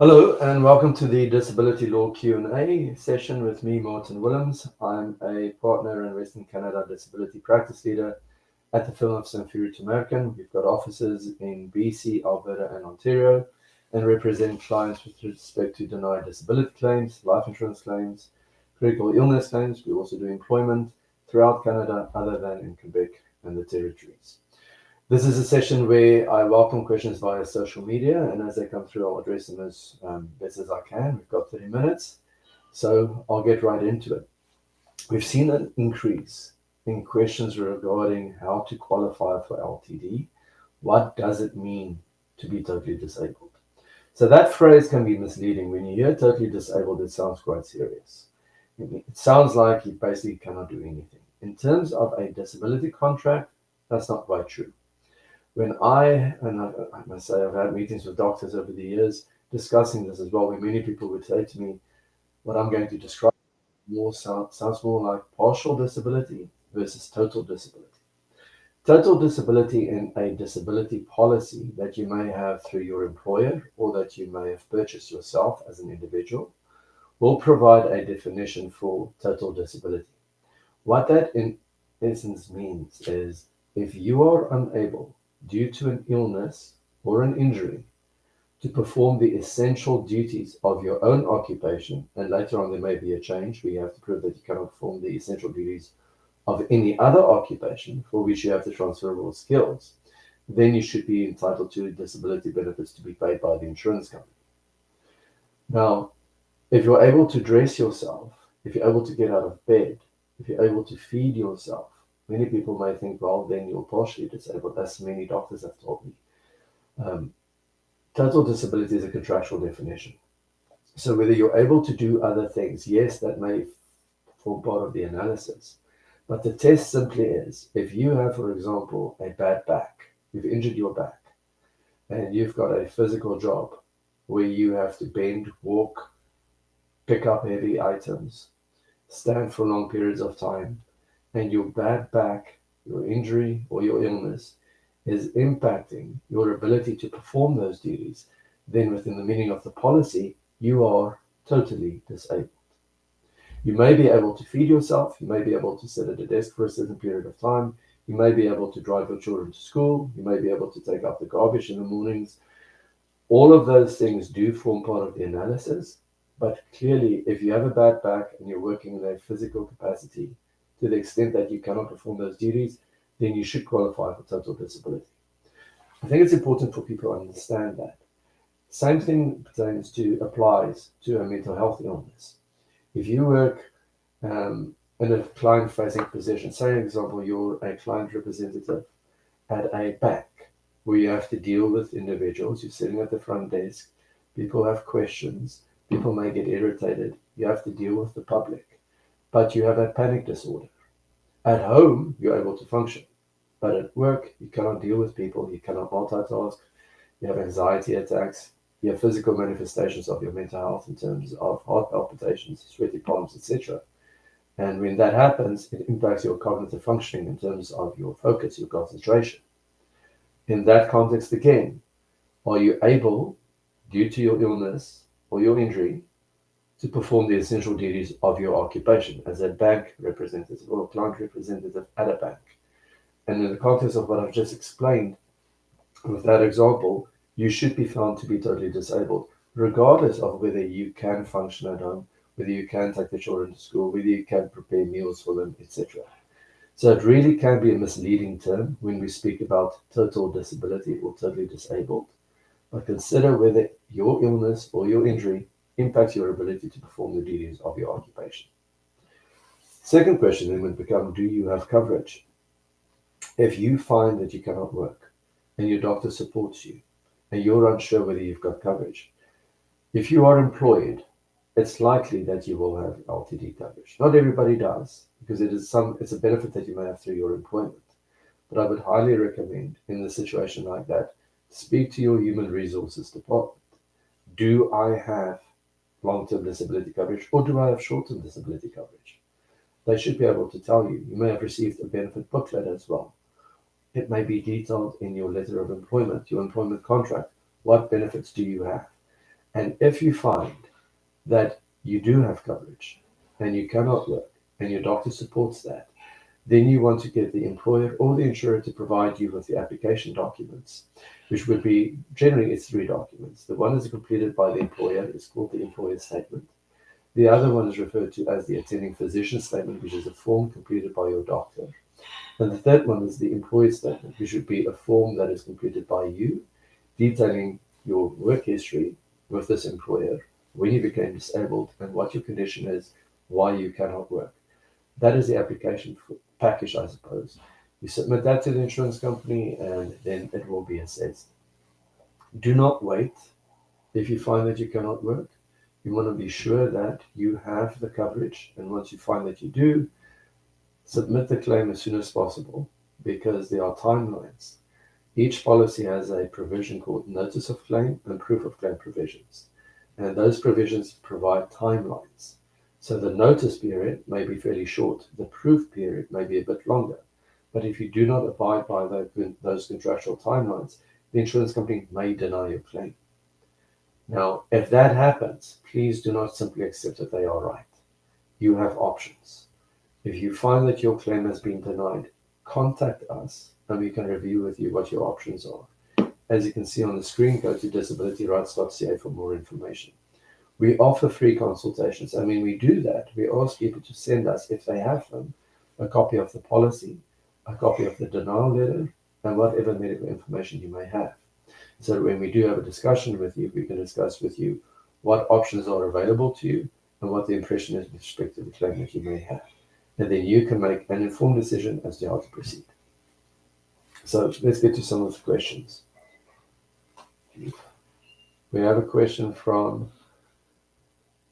Hello and welcome to the Disability Law Q&A session with me, Martin Willemse. I'm a partner in Western Canada Disability Practice Leader at the firm of Samfiru Tumarkin. We've got offices in BC, Alberta and Ontario and represent clients with respect to denied disability claims, life insurance claims, critical illness claims. We also do employment throughout Canada other than in Quebec and the territories. This is a session where I welcome questions via social media, and as they come through, I'll address them as best as I can. We've got 30 minutes, so I'll get right into it. We've seen an increase in questions regarding how to qualify for LTD. What does it mean to be totally disabled? So that phrase can be misleading. When you hear totally disabled, it sounds quite serious. It sounds like you basically cannot do anything. In terms of a disability contract, that's not quite true. And I must say, I've had meetings with doctors over the years discussing this as well, where many people would say to me, what I'm going to describe sounds more like partial disability versus total disability. Total disability in a disability policy that you may have through your employer or that you may have purchased yourself as an individual will provide a definition for total disability. What that in essence means is if you are unable due to an illness or an injury to perform the essential duties of your own occupation, and later on there may be a change where you have to prove that you cannot perform the essential duties of any other occupation for which you have the transferable skills, then you should be entitled to disability benefits to be paid by the insurance company. Now, if you're able to dress yourself, if you're able to get out of bed, if you're able to feed yourself, many people may think, well, then you're partially disabled, as many doctors have told me. Total disability is a contractual definition. So whether you're able to do other things, yes, that may form part of the analysis. But the test simply is, if you have, for example, a bad back, you've injured your back, and you've got a physical job where you have to bend, walk, pick up heavy items, stand for long periods of time, and your bad back, your injury or your illness is impacting your ability to perform those duties, then within the meaning of the policy, you are totally disabled. You may be able to feed yourself, you may be able to sit at a desk for a certain period of time, you may be able to drive your children to school, you may be able to take out the garbage in the mornings. All of those things do form part of the analysis, but clearly if you have a bad back and you're working in a physical capacity, to the extent that you cannot perform those duties, then you should qualify for total disability. I think it's important for people to understand that. Same thing applies to a mental health illness. If you work in a client-facing position, say, for example, you're a client representative at a bank where you have to deal with individuals, you're sitting at the front desk, people have questions, people may get irritated, you have to deal with the public, but you have a panic disorder. At home, you're able to function, but at work, you cannot deal with people, you cannot multitask, you have anxiety attacks, you have physical manifestations of your mental health in terms of heart palpitations, sweaty palms, etc. And when that happens, it impacts your cognitive functioning in terms of your focus, your concentration. In that context, again, are you able, due to your illness or your injury, to perform the essential duties of your occupation as a bank representative or a client representative at a bank? And in the context of what I've just explained, with that example, you should be found to be totally disabled, regardless of whether you can function at home, whether you can take the children to school, whether you can prepare meals for them, etc. So it really can be a misleading term when we speak about total disability or totally disabled. But consider whether your illness or your injury impacts your ability to perform the duties of your occupation. Second question then would become, do you have coverage? If you find that you cannot work and your doctor supports you and you're unsure whether you've got coverage, if you are employed, it's likely that you will have LTD coverage. Not everybody does, because it's a benefit that you may have through your employment. But I would highly recommend, in a situation like that, speak to your human resources department. Do I have long-term disability coverage or do I have short-term disability coverage? They should be able to tell you. You may have received a benefit booklet as well. It may be detailed in your letter of employment, your employment contract. What benefits do you have? And if you find that you do have coverage and you cannot work and your doctor supports that, then you want to get the employer or the insurer to provide you with the application documents, which would be generally it's 3 documents. The one is completed by the employer, it's called the employer statement. The other one is referred to as the attending physician statement, which is a form completed by your doctor. And the third one is the employee statement, which would be a form that is completed by you, detailing your work history with this employer, when you became disabled, and what your condition is, why you cannot work. That is the application package, I suppose. You submit that to the insurance company, and then it will be assessed. Do not wait if you find that you cannot work. You want to be sure that you have the coverage, and once you find that you do, submit the claim as soon as possible because there are timelines. Each policy has a provision called notice of claim and proof of claim provisions, and those provisions provide timelines. So the notice period may be fairly short, the proof period may be a bit longer, but if you do not abide by those contractual timelines, the insurance company may deny your claim. Now, if that happens, please do not simply accept that they are right. You have options. If you find that your claim has been denied, contact us and we can review with you what your options are. As you can see on the screen, go to disabilityrights.ca for more information. We offer free consultations, and when we do that, we ask people to send us, if they have them, a copy of the policy, a copy of the denial letter, and whatever medical information you may have. So when we do have a discussion with you, we can discuss with you what options are available to you and what the impression is with respect to the claim that you may have. And then you can make an informed decision as to how to proceed. So let's get to some of the questions. We have a question from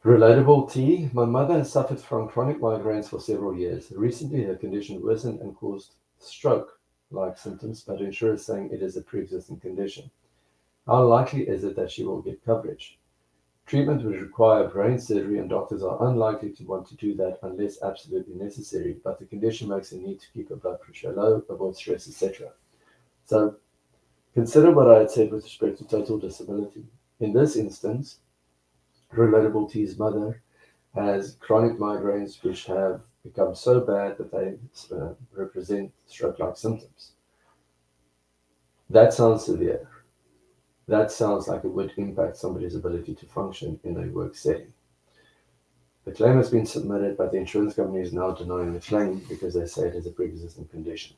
Relatable T. My mother has suffered from chronic migraines for several years. Recently, her condition worsened and caused stroke-like symptoms, but insurer is saying it is a pre-existing condition. How likely is it that she will get coverage? Treatment would require brain surgery, and doctors are unlikely to want to do that unless absolutely necessary, but the condition makes a need to keep her blood pressure low, avoid stress, etc. So consider what I had said with respect to total disability. In this instance, Relatable T's mother has chronic migraines which have become so bad that they represent stroke-like symptoms. That sounds severe. That sounds like it would impact somebody's ability to function in a work setting. The claim has been submitted, but the insurance company is now denying the claim because they say it is a pre-existing condition.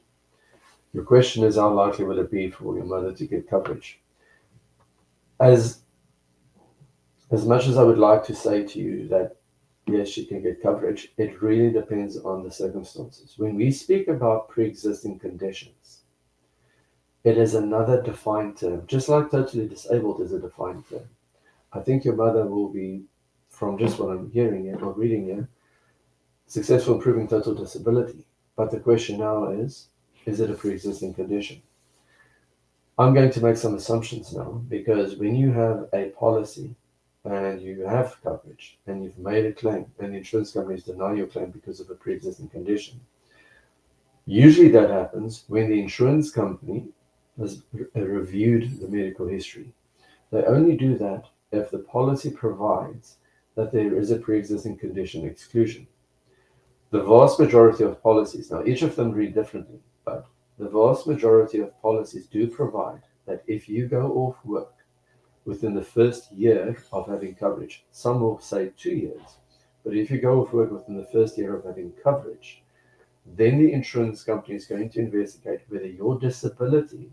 Your question is, how likely will it be for your mother to get coverage? As much as I would like to say to you that yes, she can get coverage, it really depends on the circumstances. When we speak about pre-existing conditions, it is another defined term, just like totally disabled is a defined term. I think your mother will be, from just what I'm hearing here or reading here, successful in proving total disability. But the question now is it a pre-existing condition? I'm going to make some assumptions now, because when you have a policy and you have coverage and you've made a claim and the insurance companies deny your claim because of a pre-existing condition, usually that happens when the insurance company has reviewed the medical history. They only do that if the policy provides that there is a pre-existing condition exclusion. The vast majority of policies, now each of them read differently, but the vast majority of policies do provide that if you go off work within the first year of having coverage, some will say 2 years, but if you go off work within the first year of having coverage, then the insurance company is going to investigate whether your disability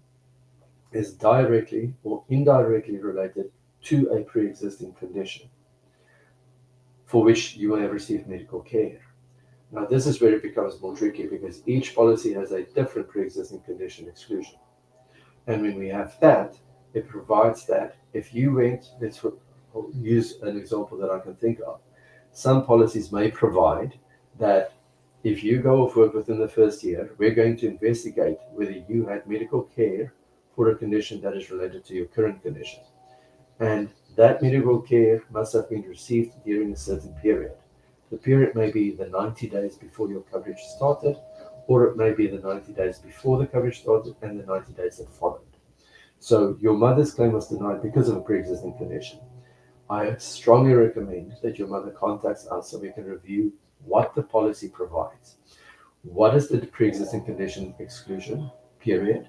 is directly or indirectly related to a pre-existing condition for which you will have received medical care. Now, this is where it becomes more tricky because each policy has a different pre-existing condition exclusion. And when we have that, it provides that if you went, let's use an example that I can think of. Some policies may provide that if you go off work within the first year, we're going to investigate whether you had medical care for a condition that is related to your current condition. And that medical care must have been received during a certain period. The period may be the 90 days before your coverage started, or it may be the 90 days before the coverage started and the 90 days that followed. So your mother's claim was denied because of a pre-existing condition. I strongly recommend that your mother contacts us so we can review what the policy provides. What is the pre-existing condition exclusion period?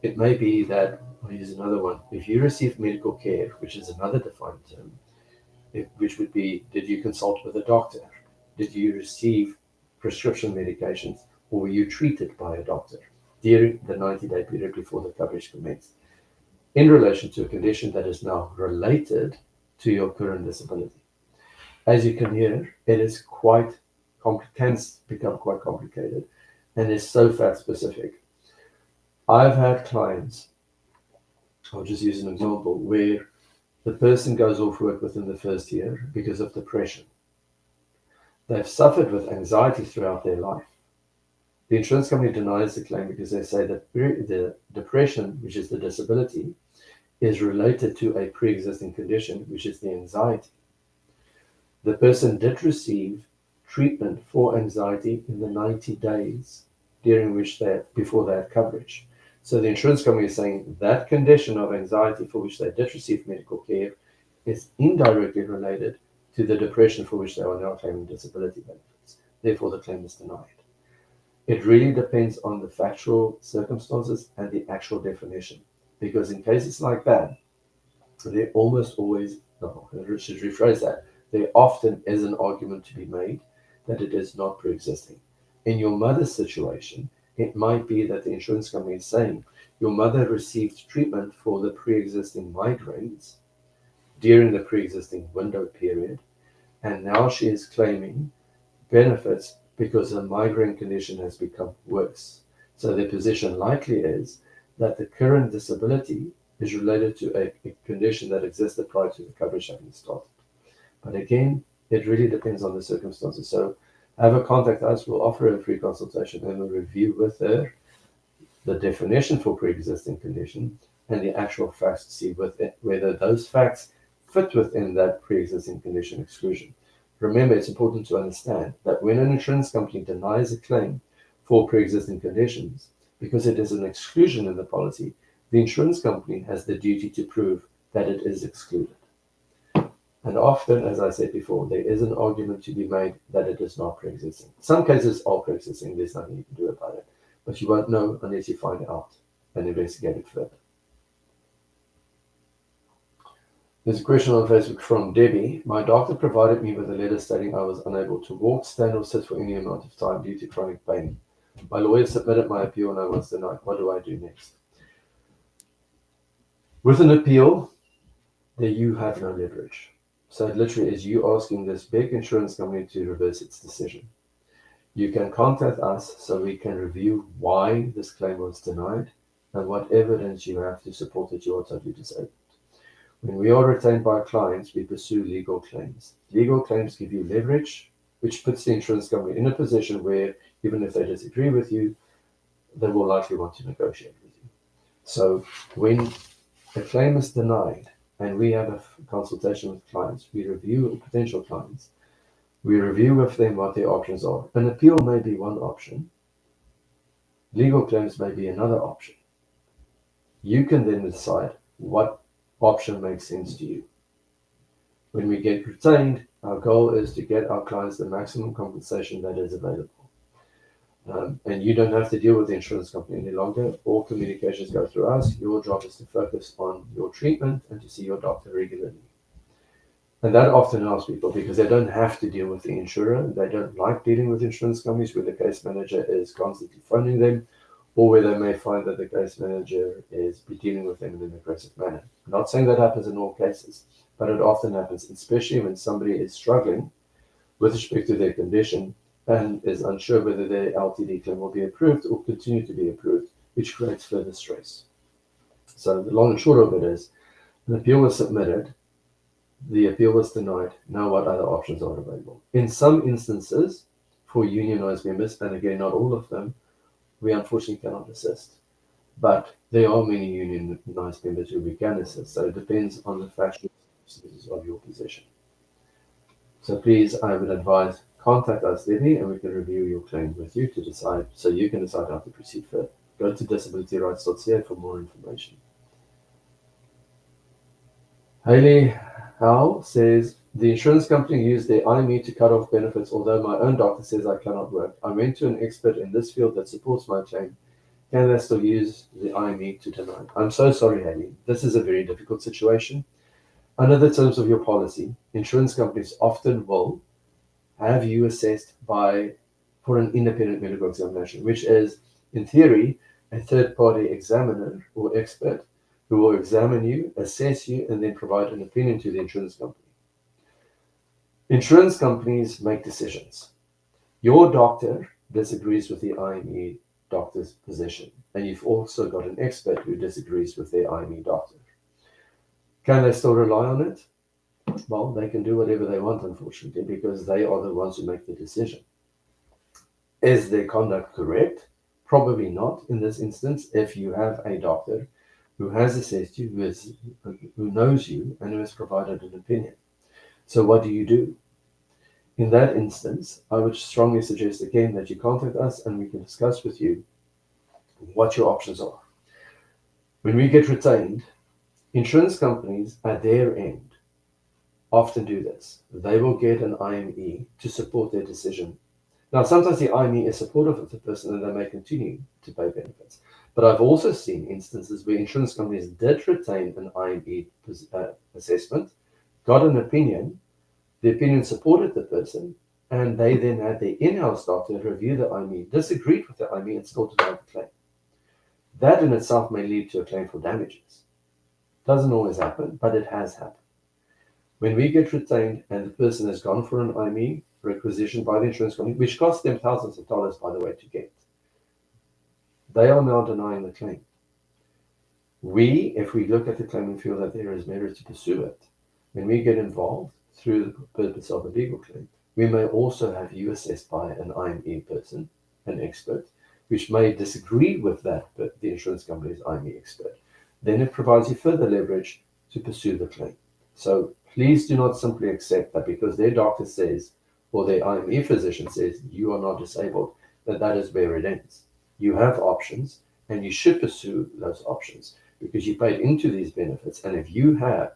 It may be that, I'll use another one, if you receive medical care, which is another defined term, which would be, did you consult with a doctor? Did you receive prescription medications, or were you treated by a doctor during the 90-day period before the coverage commenced in relation to a condition that is now related to your current disability? As you can hear, it is can become quite complicated and is so fact specific. I've had clients, I'll just use an example, where the person goes off work within the first year because of depression. They've suffered with anxiety throughout their life. The insurance company denies the claim because they say that the depression, which is the disability, is related to a pre-existing condition, which is the anxiety. The person did receive treatment for anxiety in the 90 days before they had coverage. So the insurance company is saying that condition of anxiety for which they did receive medical care is indirectly related to the depression for which they are now claiming disability benefits. Therefore, the claim is denied. It really depends on the factual circumstances and the actual definition. Because in cases like that, there almost always, no, I should rephrase that, there often is an argument to be made that it is not pre-existing. In your mother's situation, it might be that the insurance company is saying your mother received treatment for the pre-existing migraines during the pre-existing window period, and now she is claiming benefits because her migraine condition has become worse. So the position likely is that the current disability is related to a condition that existed prior to the coverage having started. But again, it really depends on the circumstances. So have her contact us, we'll offer her a free consultation and we'll review with her the definition for pre-existing condition and the actual facts to see whether those facts fit within that pre-existing condition exclusion. Remember, it's important to understand that when an insurance company denies a claim for pre-existing conditions, because it is an exclusion in the policy, the insurance company has the duty to prove that it is excluded. And often, as I said before, there is an argument to be made that it is not pre-existing. Some cases are pre-existing, there's nothing you can do about it. But you won't know unless you find out and investigate it further. There's a question on Facebook from Debbie. My doctor provided me with a letter stating I was unable to walk, stand, or sit for any amount of time due to chronic pain. My lawyer submitted my appeal and I was denied. What do I do next? With an appeal, there you have no leverage. So it literally is you asking this big insurance company to reverse its decision. You can contact us so we can review why this claim was denied and what evidence you have to support that you are totally disabled. When we are retained by clients, we pursue legal claims. Legal claims give you leverage, which puts the insurance company in a position where, even if they disagree with you, they will likely want to negotiate with you. So when a claim is denied and we have a consultation with clients, we review potential clients, we review with them what their options are. An appeal may be one option. Legal claims may be another option. You can then decide what option makes sense to you. When we get retained, our goal is to get our clients the maximum compensation that is available. And you don't have to deal with the insurance company any longer. All communications go through us. Your job is to focus on your treatment and to see your doctor regularly. And that often helps people because they don't have to deal with the insurer. They don't like dealing with insurance companies where the case manager is constantly phoning them, or where they may find that the case manager is dealing with them in an aggressive manner. I'm not saying that happens in all cases, but it often happens, especially when somebody is struggling with respect to their condition and is unsure whether their LTD claim will be approved or continue to be approved, which creates further stress. So the long and short of it is, an appeal was submitted, the appeal was denied, now what other options are available? In some instances, for unionized members, and again, not all of them, we unfortunately cannot assist. But there are many unionized members who we can assist, so it depends on the factual circumstances of your position. So please, I would advise, contact us, Debbie, and we can review your claim with you to decide, so you can decide how to proceed further. Go to disabilityrights.ca for more information. Haley, Hal says, the insurance company used their IME to cut off benefits, although my own doctor says I cannot work. I went to an expert in this field that supports my claim. Can they still use the IME to deny? I'm so sorry, Haley. This is a very difficult situation. Under the terms of your policy, insurance companies often will have you assessed for an independent medical examination, which is, in theory, a third-party examiner or expert who will examine you, assess you, and then provide an opinion to the insurance company. Insurance companies make decisions. Your doctor disagrees with the IME doctor's position, and you've also got an expert who disagrees with their IME doctor. Can they still rely on it? Well, they can do whatever they want, unfortunately, because they are the ones who make the decision. Is their conduct correct? Probably not in this instance. If you have a doctor who has assessed you, who knows you, and who has provided an opinion. So what do? In that instance, I would strongly suggest again that you contact us and we can discuss with you what your options are. When we get retained, insurance companies at their end often do this. They will get an IME to support their decision. Now, sometimes the IME is supportive of the person and they may continue to pay benefits. But I've also seen instances where insurance companies did retain an IME assessment, got an opinion, the opinion supported the person, and they then had their in-house doctor review the IME, disagreed with the IME, and still denied the claim. That in itself may lead to a claim for damages. Doesn't always happen, but it has happened. When we get retained and the person has gone for an IME requisitioned by the insurance company, which costs them thousands of dollars, by the way, to get, they are now denying the claim. If we look at the claim and feel that there is merit to pursue it, when we get involved through the purpose of a legal claim, we may also have you assessed by an IME person, an expert, which may disagree with that, but the insurance company's IME expert. Then it provides you further leverage to pursue the claim. So please do not simply accept that because their doctor says, or their IME physician says, you are not disabled, that is where it ends. You have options, and you should pursue those options because you paid into these benefits. And if you have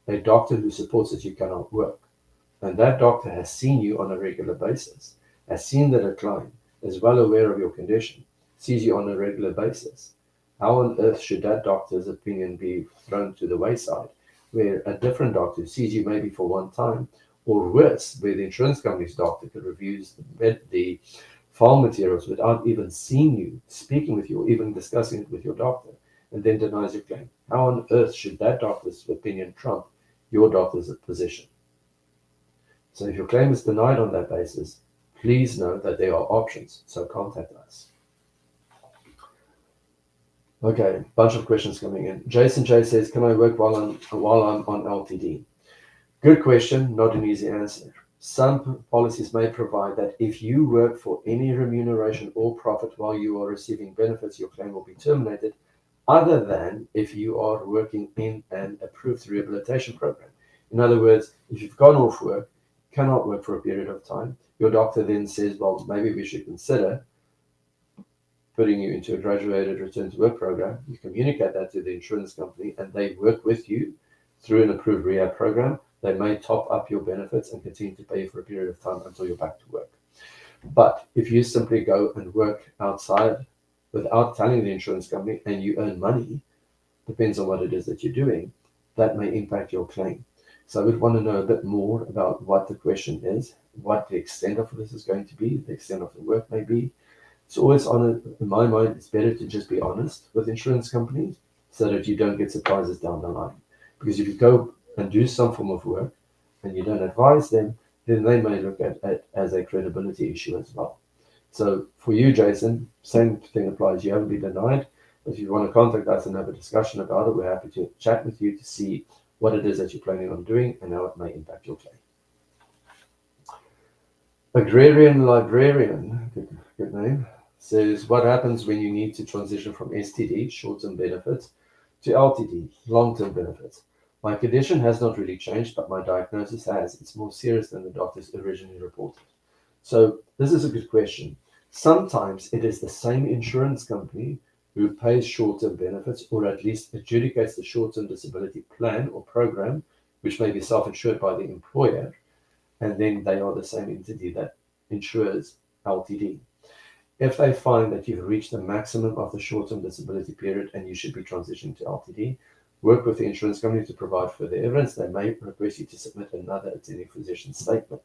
a doctor who supports that you cannot work, and that doctor has seen you on a regular basis, has seen the decline, is well aware of your condition, sees you on a regular basis, how on earth should that doctor's opinion be thrown to the wayside, where a different doctor sees you maybe for one time, or worse, where the insurance company's doctor could review the file materials without even seeing you, speaking with you, or even discussing it with your doctor, and then denies your claim? How on earth should that doctor's opinion trump your doctor's position? So if your claim is denied on that basis, please know that there are options, so contact us. Okay, bunch of questions coming in. Jason J says, can I work while I'm on LTD? Good question, not an easy answer. Some policies may provide that if you work for any remuneration or profit while you are receiving benefits, your claim will be terminated, other than if you are working in an approved rehabilitation program. In other words, if you've gone off work, cannot work for a period of time, your doctor then says, well, maybe we should consider putting you into a graduated return to work program. You communicate that to the insurance company and they work with you through an approved rehab program. They may top up your benefits and continue to pay you for a period of time until you're back to work. But if you simply go and work outside without telling the insurance company and you earn money, depends on what it is that you're doing, that may impact your claim. So I would want to know a bit more about what the question is, what the extent of this is going to be, the extent of the work may be. It's always in my mind, it's better to just be honest with insurance companies so that you don't get surprises down the line. Because if you go and do some form of work and you don't advise them, then they may look at it as a credibility issue as well. So for you, Jason, same thing applies. You haven't been denied. If you want to contact us and have a discussion about it, we're happy to chat with you to see what it is that you're planning on doing and how it may impact your claim. Agrarian Librarian, good name, says, what happens when you need to transition from STD, short-term benefits, to LTD, long-term benefits? My condition has not really changed, but my diagnosis has. It's more serious than the doctors originally reported. So this is a good question. Sometimes it is the same insurance company who pays short-term benefits, or at least adjudicates the short-term disability plan or program which may be self-insured by the employer, and then they are the same entity that insures LTD. If they find that you've reached the maximum of the short-term disability period and you should be transitioning to LTD, work with the insurance company to provide further evidence. They may request you to submit another attending physician statement.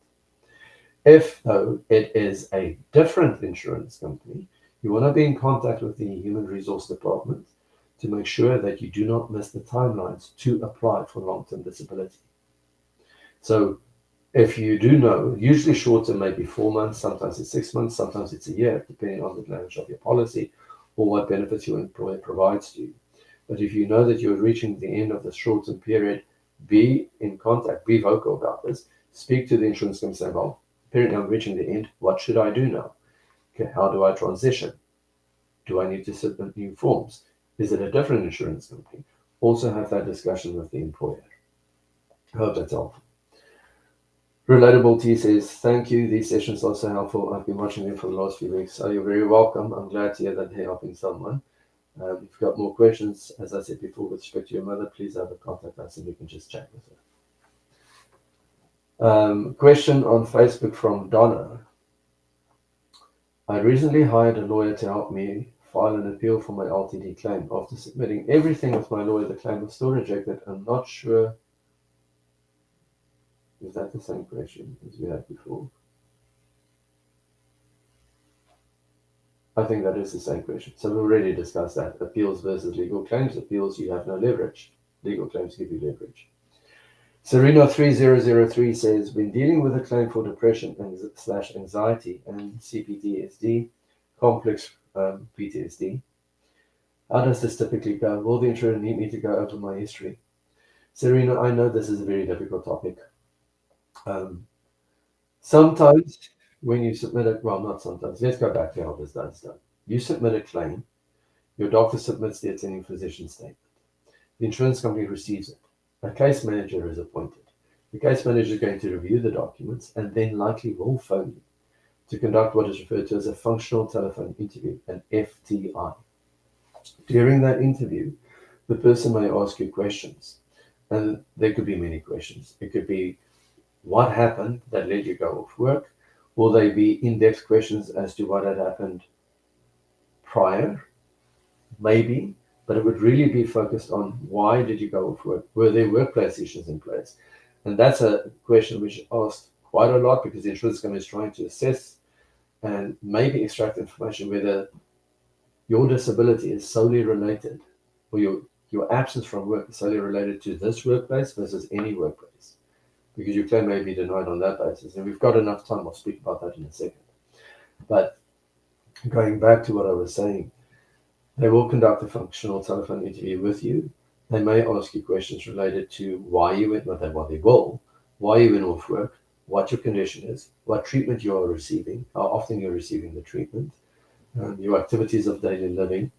If, though, it is a different insurance company, you want to be in contact with the Human Resource Department to make sure that you do not miss the timelines to apply for long-term disability. So if you do know, usually short-term may be 4 months, sometimes it's 6 months, sometimes it's a year, depending on the language of your policy or what benefits your employer provides to you. But if you know that you're reaching the end of the short-term period, be in contact, be vocal about this. Speak to the insurance company and say, well, apparently I'm reaching the end. What should I do now? Okay, how do I transition? Do I need to submit new forms? Is it a different insurance company? Also have that discussion with the employer. I hope that's helpful. Relatable T says, thank you. These sessions are so helpful. I've been watching them for the last few weeks. So you're very welcome. I'm glad to hear that they're helping someone. If you've got more questions, as I said before, with respect to your mother, please have a contact us and we can just chat with her. Question on Facebook from Donna. I recently hired a lawyer to help me file an appeal for my LTD claim. After submitting everything with my lawyer, the claim was still rejected. I'm not sure. Is that the same question as we had before? I think that is the same question. So we already discussed that. Appeals versus legal claims. Appeals, you have no leverage. Legal claims give you leverage. Serena3003 says, when dealing with a claim for depression / anxiety and CPTSD, complex PTSD, how does this typically go? Will the insurer need me to go over my history? Serena, I know this is a very difficult topic. Sometimes when you submit it, well, not sometimes, let's go back to how this does done. You submit a claim, your doctor submits the attending physician statement. The insurance company receives it. A case manager is appointed. The case manager is going to review the documents and then likely will phone you to conduct what is referred to as a functional telephone interview, an FTI. During that interview, the person may ask you questions, and there could be many questions. It could be, what happened that led you to go off work? Will they be in-depth questions as to what had happened prior? Maybe, but it would really be focused on why did you go off work? Were there workplace issues in place? And that's a question which is asked quite a lot because the insurance company is trying to assess and maybe extract information whether your disability is solely related or your absence from work is solely related to this workplace versus any workplace. Because your claim may be denied on that basis. And we've got enough time, I'll speak about that in a second. But going back to what I was saying, they will conduct a functional telephone interview with you. They may ask you questions related to why you went, not that what they will, why you went off work, what your condition is, what treatment you are receiving, how often you're receiving the treatment, your activities of daily living,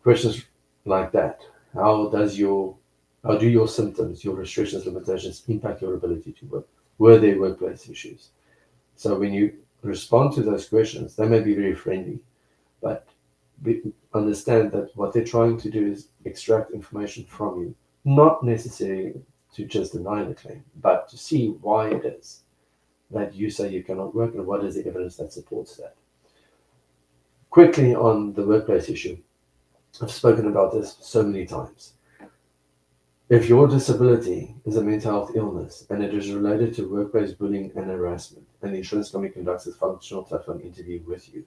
questions like that. How do your symptoms, your restrictions, limitations impact your ability to work? Were there workplace issues? So when you respond to those questions, they may be very friendly, but understand that what they're trying to do is extract information from you, not necessarily to just deny the claim, but to see why it is that you say you cannot work and what is the evidence that supports that. Quickly on the workplace issue, I've spoken about this so many times. If your disability is a mental health illness and it is related to workplace bullying and harassment, and the insurance company conducts a functional telephone interview with you,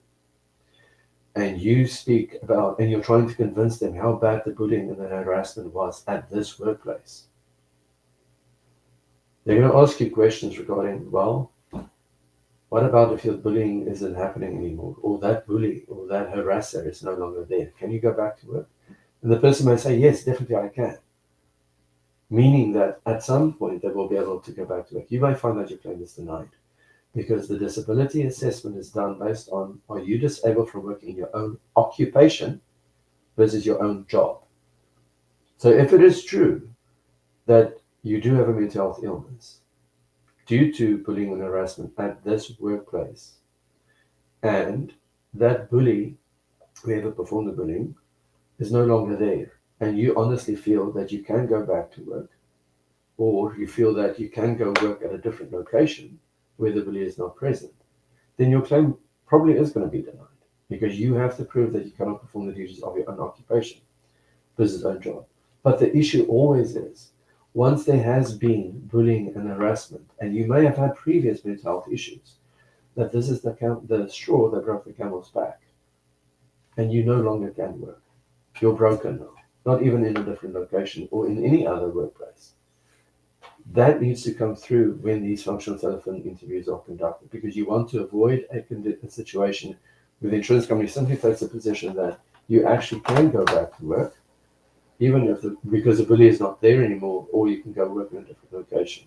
and you speak about, and you're trying to convince them how bad the bullying and the harassment was at this workplace, they're going to ask you questions regarding, well, what about if your bullying isn't happening anymore, or that bully or that harasser is no longer there? Can you go back to work? And the person may say, yes, definitely I can. Meaning that at some point they will be able to go back to work. You may find that your claim is denied because the disability assessment is done based on, are you disabled from working in your own occupation versus your own job? So if it is true that you do have a mental health illness due to bullying and harassment at this workplace, and that bully, whoever performed the bullying, is no longer there, and you honestly feel that you can go back to work, or you feel that you can go work at a different location where the bully is not present, then your claim probably is going to be denied because you have to prove that you cannot perform the duties of your own occupation, business own job. But the issue always is, once there has been bullying and harassment, and you may have had previous mental health issues, that this is the straw that broke the camel's back, and you no longer can work. You're broken now, not even in a different location or in any other workplace. That needs to come through when these functional telephone interviews are conducted, because you want to avoid a situation where the insurance company simply takes a position that you actually can go back to work, even if because the bully is not there anymore, or you can go work in a different location.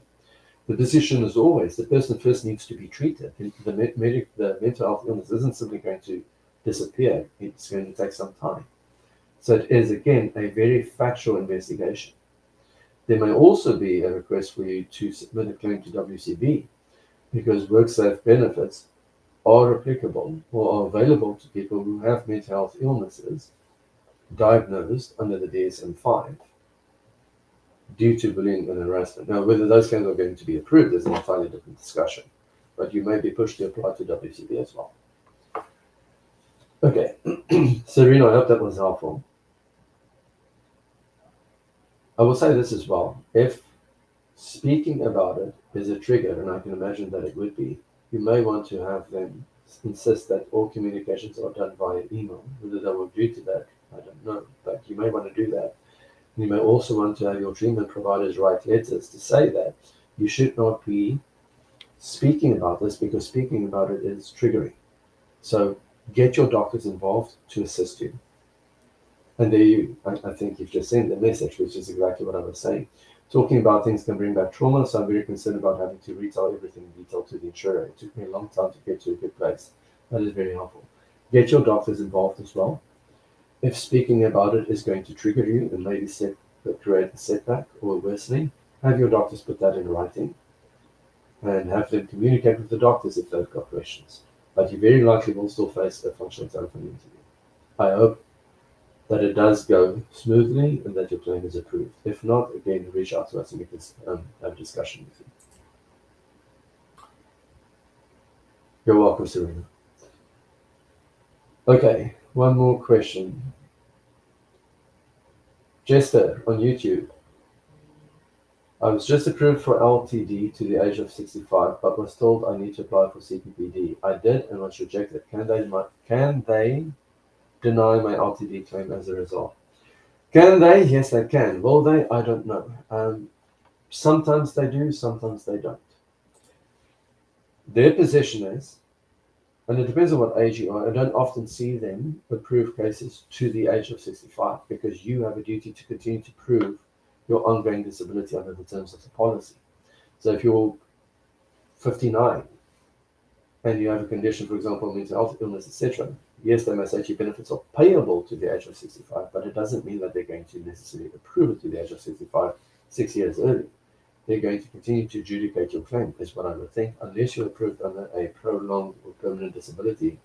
The position is always the person first needs to be treated. The mental health illness isn't simply going to disappear. It's going to take some time. So it is, again, a very factual investigation. There may also be a request for you to submit a claim to WCB, because WorkSafe benefits are applicable or are available to people who have mental health illnesses diagnosed under the DSM-5 due to bullying and harassment. Now, whether those claims are going to be approved is an entirely different discussion, but you may be pushed to apply to WCB as well. Okay, Serena, I hope that was helpful. I will say this as well. If speaking about it is a trigger, and I can imagine that it would be, you may want to have them insist that all communications are done via email. Whether they will agree to that, I don't know, but you may want to do that. You may also want to have your treatment providers write letters to say that you should not be speaking about this, because speaking about it is triggering. So get your doctors involved to assist you. And there I think you've just sent the message, which is exactly what I was saying. Talking about things can bring back trauma, so I'm very concerned about having to retell everything in detail to the insurer. It took me a long time to get to a good place. That is very helpful. Get your doctors involved as well. If speaking about it is going to trigger you and maybe create a setback or a worsening, have your doctors put that in writing and have them communicate with the doctors if they've got questions. But you very likely will still face a functional telephone interview. I hope that it does go smoothly and that your claim is approved. If not, again, reach out to us and we can have a discussion with you. You're welcome, Serena. Okay, one more question. Jester on YouTube. I was just approved for LTD to the age of 65, but was told I need to apply for CPPD. I did and was rejected. Can they deny my LTD claim as a result? Can they? Yes, they can. Will they? I don't know. Sometimes they do, sometimes they don't. Their position is, and it depends on what age you are, I don't often see them approve cases to the age of 65, because you have a duty to continue to prove your ongoing disability under the terms of the policy. So if you're 59 and you have a condition, for example, mental health illness, etc., yes, they may say your benefits are payable to the age of 65, but it doesn't mean that they're going to necessarily approve it to the age of 65 6 years early. They're going to continue to adjudicate your claim, is what I would think, unless you're approved under a prolonged or permanent disability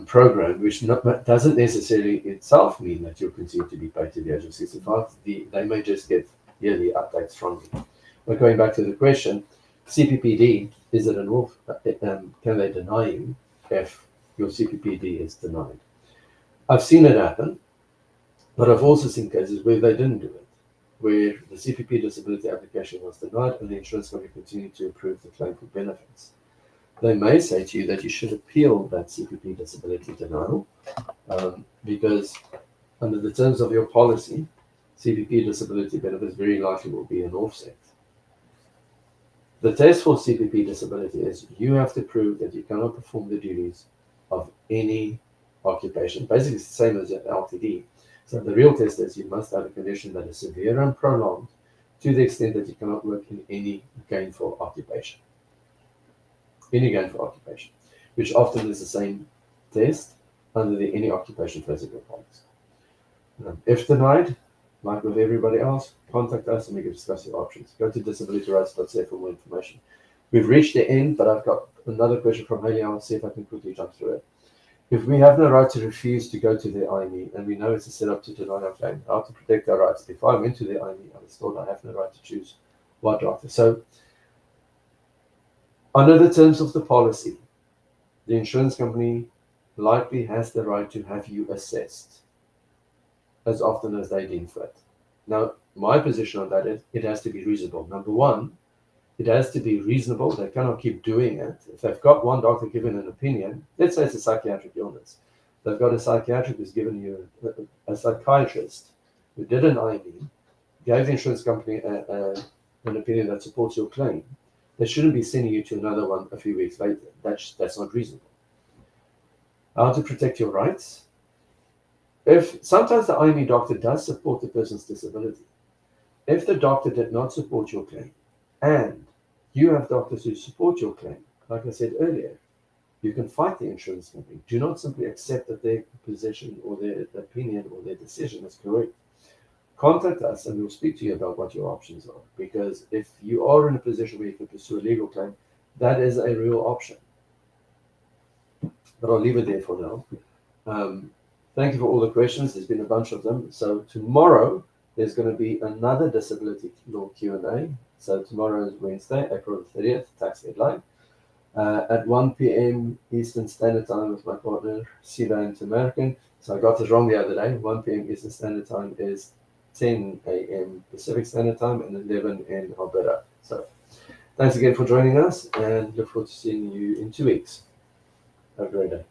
program, which doesn't necessarily itself mean that you'll continue to be paid to the age of 65. They may just get yearly updates from you. But going back to the question, CPPD, is it an off? Can they deny you if your CPPD is denied? I've seen it happen, but I've also seen cases where they didn't do it, where the CPP disability application was denied and the insurance company continued to approve the claim for benefits. They may say to you that you should appeal that CPP disability denial, because under the terms of your policy, CPP disability benefits very likely will be an offset. The test for CPP disability is you have to prove that you cannot perform the duties of any occupation. Basically, it's the same as an LTD. So the real test is you must have a condition that is severe and prolonged to the extent that you cannot work in any gainful occupation. Any gainful occupation, which often is the same test under the any occupation physical policy. If denied, like with everybody else, contact us and we can discuss your options. Go to disabilityrights.ca for more information. We've reached the end, but I've got another question from Haley. I'll see if I can quickly jump through it. If we have no right to refuse to go to the IME and we know it's a setup to deny our claim, how to protect our rights? If I went to the IME, I was told I have no right to choose what doctor. So, under the terms of the policy, the insurance company likely has the right to have you assessed as often as they deem fit. Now, my position on that is it has to be reasonable. Number one, it has to be reasonable. They cannot keep doing it. If they've got one doctor giving an opinion, let's say it's a psychiatric illness, they've got a psychiatrist who's given you a psychiatrist who did an IB, gave the insurance company an opinion that supports your claim. They shouldn't be sending you to another one a few weeks later. That's not reasonable. How to protect your rights? If sometimes the IME doctor does support the person's disability, if the doctor did not support your claim, and you have doctors who support your claim, like I said earlier, you can fight the insurance company. Do not simply accept that their position or their opinion or their decision is correct. Contact us and we'll speak to you about what your options are. Because if you are in a position where you can pursue a legal claim, that is a real option. But I'll leave it there for now. Thank you for all the questions. There's been a bunch of them. So tomorrow, there's going to be another disability law Q&A. So tomorrow is Wednesday, April 30th, tax deadline. At 1 p.m. Eastern Standard Time with my partner, Sheila and Tumarkin. So I got this wrong the other day. 1 p.m. Eastern Standard Time is 10 a.m. Pacific Standard Time and 11 in Alberta. So thanks again for joining us and look forward to seeing you in 2 weeks. Have a great day.